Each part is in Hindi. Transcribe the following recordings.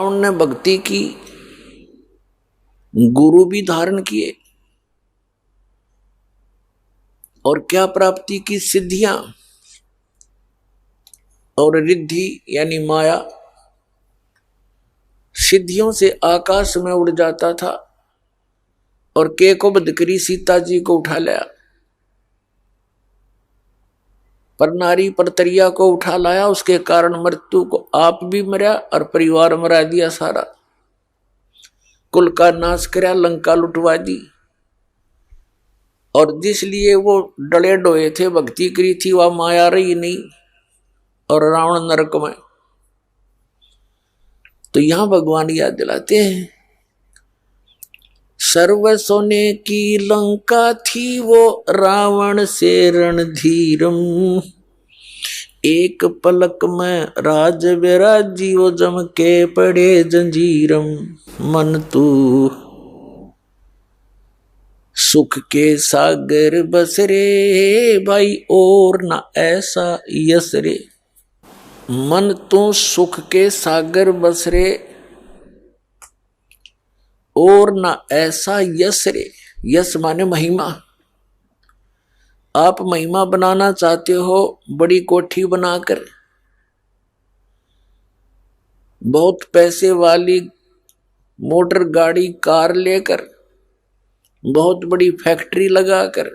रावण ने भक्ति की, गुरु भी धारण किए, और क्या प्राप्ति की? सिद्धियां और रिद्धि यानी माया। सिद्धियों से आकाश में उड़ जाता था और के को बध करी सीता जी को उठा लिया, पर नारी परतरिया को उठा लाया, उसके कारण मृत्यु को आप भी मरा और परिवार मरा दिया सारा, कुल का नाश करया, लंका लुटवा दी। और जिसलिए वो डले डोए थे, भक्ति करी थी, वह माया रही नहीं और रावण नरक में। तो यहां भगवान याद दिलाते हैं, सर्व सोने की लंका थी वो रावण से रणधीरम, एक पलक में राज विराजी वो जम के पड़े जंजीरम। मन तू सुख के सागर बस रे भाई और ना ऐसा यस रे। मन तू सुख के सागर बस रे और ना ऐसा यस रे। यस माने महिमा। आप महिमा बनाना चाहते हो, बड़ी कोठी बनाकर, बहुत पैसे वाली मोटर गाड़ी कार लेकर, बहुत बड़ी फैक्ट्री लगाकर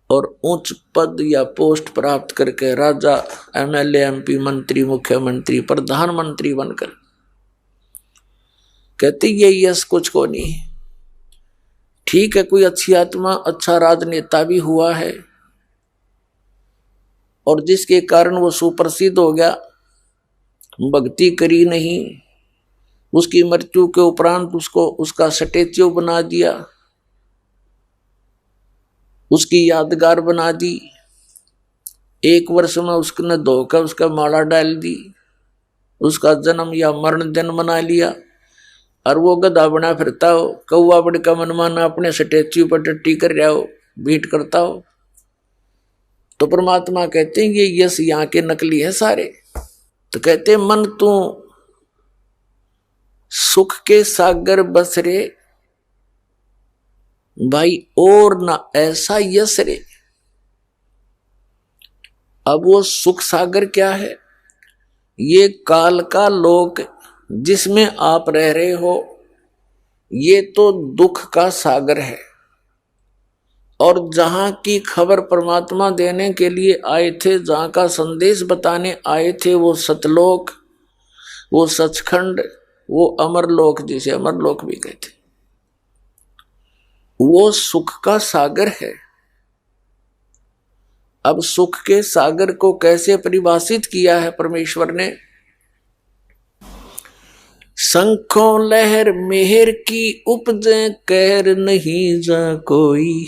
और उच्च पद या पोस्ट प्राप्त करके राजा, एमएलए, एमपी, मंत्री, मुख्यमंत्री, प्रधानमंत्री बनकर कहते ये यश कुछ को नहीं। ठीक है, कोई अच्छी आत्मा, अच्छा राजनेता भी हुआ है और जिसके कारण वो सुप्रसिद्ध हो गया, भक्ति करी नहीं, उसकी मृत्यु के उपरांत उसको उसका स्टैच्यू बना दिया, उसकी यादगार बना दी, एक वर्ष में उसने धोकर उसका माला डाल दी, उसका जन्म या मरण दिन मना लिया और वो गधा बना फिरता हो, कौआ बड़ का मनमाना अपने स्टैच्यू पर टट्टी कर रहा हो, भीट करता हो। तो परमात्मा कहते हैं ये यश यहाँ के नकली है सारे। तो कहते हैं मन तू सुख के सागर बस रे भाई और ना ऐसा यश रे। अब वो सुख सागर क्या है? ये काल का लोक जिसमें आप रह रहे हो, ये तो दुख का सागर है। और जहां की खबर परमात्मा देने के लिए आए थे, जहां का संदेश बताने आए थे, वो सतलोक, वो सचखंड, वो अमरलोक, जिसे अमरलोक भी कहते, वो सुख का सागर है। अब सुख के सागर को कैसे परिभाषित किया है परमेश्वर ने? शंखों लहर मेहर की उपजे, कहर नहीं जा कोई,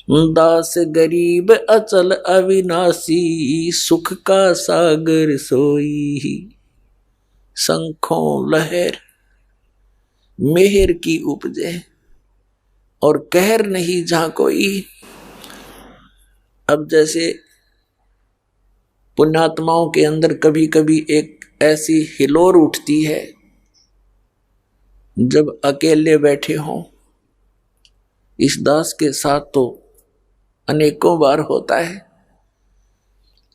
दास गरीब अचल अविनाशी, सुख का सागर सोई। शंखों लहर मेहर की उपजे और कहर नहीं जा कोई। अब जैसे पुण्यात्माओं के अंदर कभी कभी एक ऐसी हिलोर उठती है, जब अकेले बैठे हों, इस दास के साथ तो अनेकों बार होता है,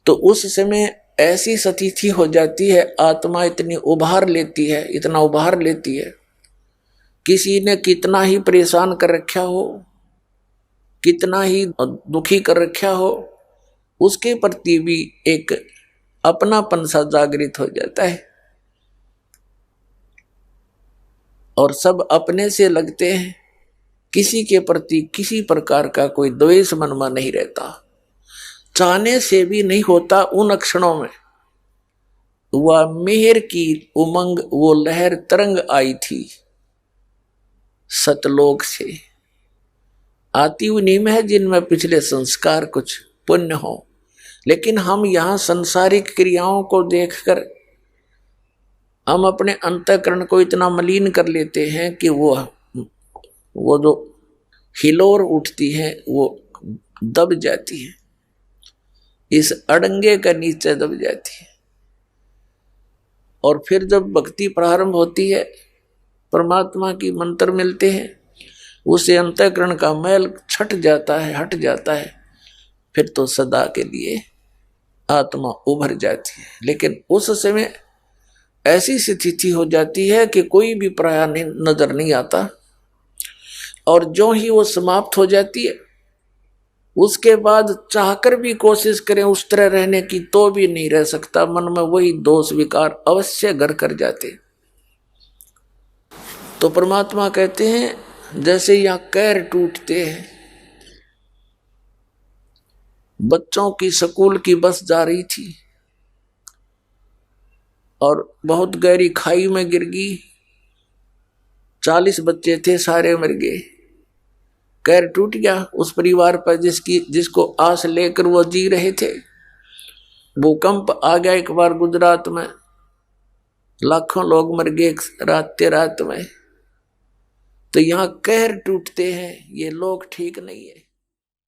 तो उस समय ऐसी स्थिति हो जाती है, आत्मा इतनी उभार लेती है, इतना उभार लेती है, किसी ने कितना ही परेशान कर रखा हो, कितना ही दुखी कर रखा हो, उसके प्रति भी एक अपनापन सा जागृत हो जाता है और सब अपने से लगते हैं। किसी के प्रति किसी प्रकार का कोई द्वेष मन में नहीं रहता, चाहने से भी नहीं होता। उन क्षणों में वह मेहर की उमंग, वो लहर तरंग आई थी सतलोक से, आती उन्हीं में है जिनमें पिछले संस्कार कुछ पुण्य हो। लेकिन हम यहाँ संसारिक क्रियाओं को देखकर हम अपने अंतःकरण को इतना मलिन कर लेते हैं कि वो जो हिलोर उठती है वो दब जाती है, इस अड़ंगे का नीचे दब जाती है। और फिर जब भक्ति प्रारंभ होती है, परमात्मा की मंत्र मिलते हैं, उसे अंतःकरण का मैल छट जाता है, हट जाता है, फिर तो सदा के लिए आत्मा उभर जाती है। लेकिन उस समय ऐसी स्थिति हो जाती है कि कोई भी पराया नजर नहीं आता, और जो ही वो समाप्त हो जाती है उसके बाद चाहकर भी कोशिश करें उस तरह रहने की तो भी नहीं रह सकता, मन में वही दोष विकार अवश्य घर कर जाते। तो परमात्मा कहते हैं जैसे यहां कैर टूटते हैं, बच्चों की स्कूल की बस जा रही थी और बहुत गहरी खाई में गिर गई, 40 बच्चे थे, सारे मर गए। कैर टूट गया उस परिवार पर जिसको आस लेकर वो जी रहे थे। भूकंप आ गया एक बार गुजरात में, लाखों लोग मर गए रात में। तो यहां कहर टूटते हैं, ये लोग ठीक नहीं है।